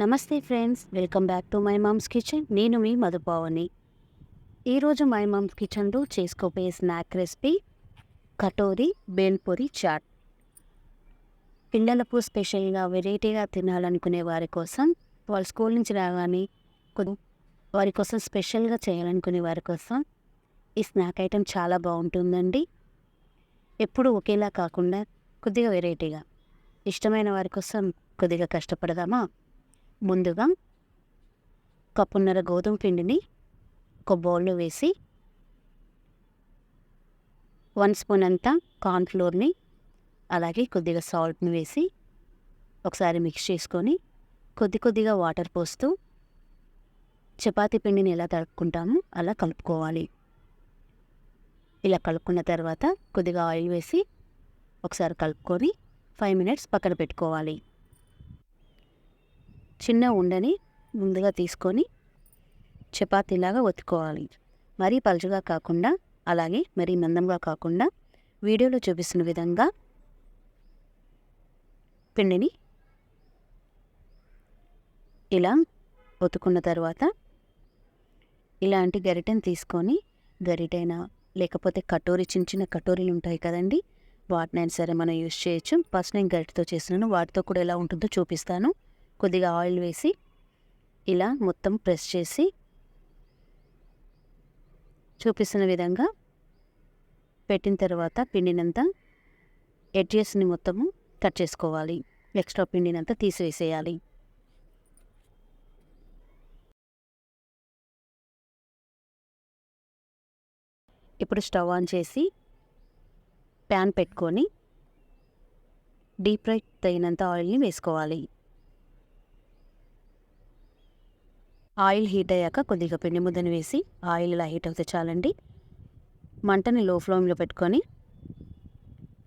నమస్తే friends, welcome back to my mom's kitchen. నేను మీ మధుపావని. ఈరోజు మై మామ్స్ కిచెన్లో చేసుకోబోయే స్నాక్ రెసిపీ కటోరీ బేల్పూరి చాట్. పిల్లలకు స్పెషల్గా వెరైటీగా తినాలనుకునే వారి కోసం, వాళ్ళ స్కూల్ నుంచి రాగానే వారి కోసం స్పెషల్గా చేయాలనుకునే వారి కోసం ఈ స్నాక్ ఐటెం చాలా బాగుంటుందండి. ఎప్పుడు ఒకేలా కాకుండా కొద్దిగా వెరైటీగా, ఇష్టమైన వారి కోసం కొద్దిగా కష్టపడదామా? ముందుగా కప్పున్నర గోధుమ పిండిని ఒక బౌల్లో వేసి 1 స్పూన్ అంతా కార్న్ఫ్లోర్ని అలాగే కొద్దిగా సాల్ట్ని వేసి ఒకసారి మిక్స్ చేసుకొని కొద్దిగా వాటర్ పోస్తూ చపాతీ పిండిని ఎలా తడుపుకుంటామో అలా కలుపుకోవాలి. ఇలా కలుపుకున్న తర్వాత కొద్దిగా ఆయిల్ వేసి ఒకసారి కలుపుకొని 5 మినిట్స్ పక్కన పెట్టుకోవాలి. చిన్న ఉండని ముందుగా తీసుకొని చపాతీలాగా ఒత్తుకోవాలి. మరీ పలుచగా కాకుండా అలాగే మరీ మందంగా కాకుండా వీడియోలో చూపిస్తున్న విధంగా పిండిని ఇలా ఒత్తుకున్న తర్వాత ఇలాంటి గరిటెని తీసుకొని, గరిటైనా లేకపోతే కటోరీ చిన్న చిన్న కటోరీలు ఉంటాయి కదండి, వాటినైనా సరే మనం యూజ్ చేయొచ్చు. ఫస్ట్ నేను గరిటెతో చేస్తున్నాను, వాటితో కూడా ఎలా ఉంటుందో చూపిస్తాను. కొద్దిగా ఆయిల్ వేసి ఇలా మొత్తం ప్రెస్ చేసి చూపిస్తున్న విధంగా పెట్టిన తర్వాత పిండినంతా ఎడ్జెస్ని మొత్తము కట్ చేసుకోవాలి. ఎక్స్ట్రా పిండినంతా తీసివేసేయాలి. ఇప్పుడు స్టవ్ ఆన్ చేసి ప్యాన్ పెట్టుకొని డీప్ ఫ్రై తగినంత ఆయిల్ని వేసుకోవాలి. ఆయిల్ హీట్ అయ్యాక కొద్దిగా పిండి ముద్దను వేసి ఆయిల్ ఇలా హీట్ అవుతే చాలండి. మంటని లో ఫ్లేమ్లో పెట్టుకొని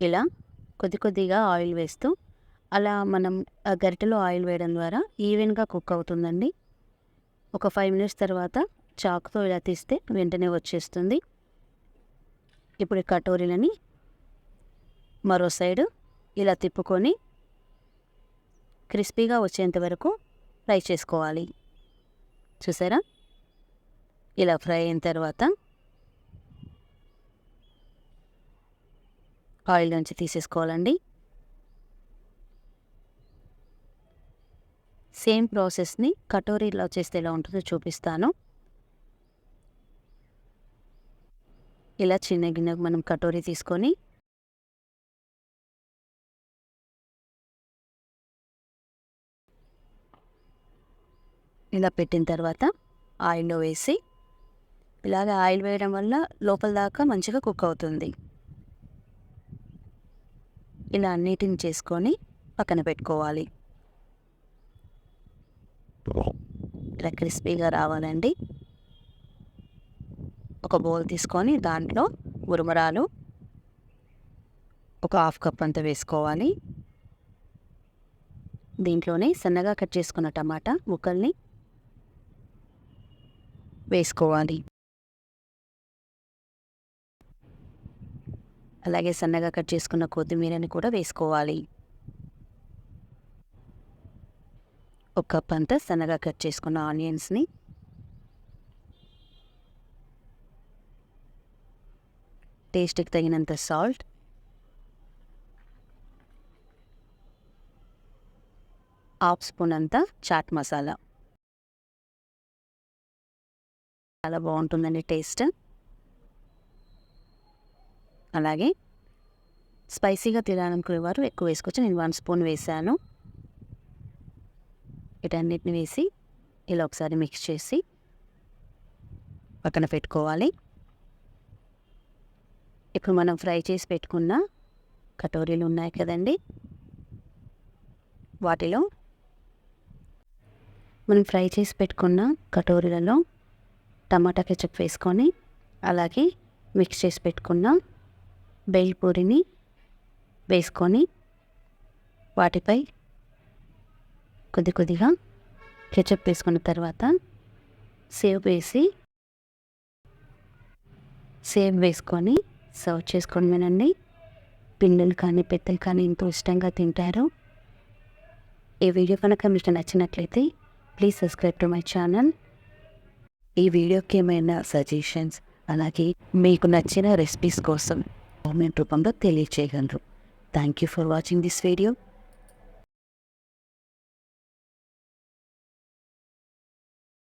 ఇలా కొద్దిగా ఆయిల్ వేస్తూ అలా మనం ఆ గరిటెలో ఆయిల్ వేయడం ద్వారా ఈవెన్గా కుక్ అవుతుందండి. ఒక 5 మినిట్స్ తర్వాత చాకుతో ఇలా తీస్తే వెంటనే వచ్చేస్తుంది. ఇప్పుడు కటోరీలని మరో సైడు ఇలా తిప్పుకొని క్రిస్పీగా వచ్చేంత వరకు ఫ్రై చేసుకోవాలి. చూసారా? ఇలా ఫ్రై అయిన తర్వాత ఆయిల్ నుంచి తీసేసుకోవాలండి. సేమ్ ప్రాసెస్ని కటోరీలో చేస్తే ఎలా ఉంటుందో చూపిస్తాను. ఇలా చిన్న గిన్నెకు మనం కటోరీ తీసుకొని ఇలా పెట్టిన తర్వాత ఆయిల్లో వేసి ఇలాగ ఆయిల్ వేయడం వల్ల లోపల దాకా మంచిగా కుక్ అవుతుంది. ఇలా అన్నిటిని చేసుకొని పక్కన పెట్టుకోవాలి. ఇలా క్రిస్పీగా రావాలండి. ఒక బౌల్ తీసుకొని దాంట్లో ఉరుమరాలు ఒక 1/2 కప్ అంత వేసుకోవాలి. దీంట్లోనే సన్నగా కట్ చేసుకున్న టమాటా ముక్కల్ని వేసుకోవాలి. అలాగే సన్నగా కట్ చేసుకున్న కొత్తిమీరని కూడా వేసుకోవాలి. 1 కప్ అంతా సన్నగా కట్ చేసుకున్న ఆనియన్స్ని, టేస్ట్కి తగినంత సాల్ట్, హాఫ్ స్పూన్ అంతా చాట్ మసాలా. చాలా బాగుంటుందండి టేస్ట్. అలాగే స్పైసీగా తినాలనుకునేవారు ఎక్కువ వేసుకోవచ్చు. నేను 1 స్పూన్ వేసాను. వీటన్నిటిని వేసి ఇలా ఒకసారి మిక్స్ చేసి పక్కన పెట్టుకోవాలి. ఇప్పుడు మనం ఫ్రై చేసి పెట్టుకున్న కటోరీలు ఉన్నాయి కదండి, వాటిలో మనం ఫ్రై చేసి పెట్టుకున్న కటోరీలలో టమాటా కెచప్ వేసుకొని అలాగే మిక్స్ చేసి పెట్టుకున్న బేల్పూరిని వేసుకొని వాటిపై కొద్దిగా కెచప్ వేసుకున్న తర్వాత సేవ్ వేసుకొని సర్వ్ చేసుకొని వినండి. పిల్లలు కానీ పెద్దలు కానీ ఎంతో ఇష్టంగా తింటారు. ఈ వీడియో కనుక మీకు నచ్చినట్లయితే please subscribe to my channel. ఈ వీడియోకి ఏమైనా సజెషన్స్ అలాగే మీకు నచ్చిన రెసిపీస్ కోసం కామెంట్ రూపంలో తెలియచేయగలరు. Thank you for watching this video.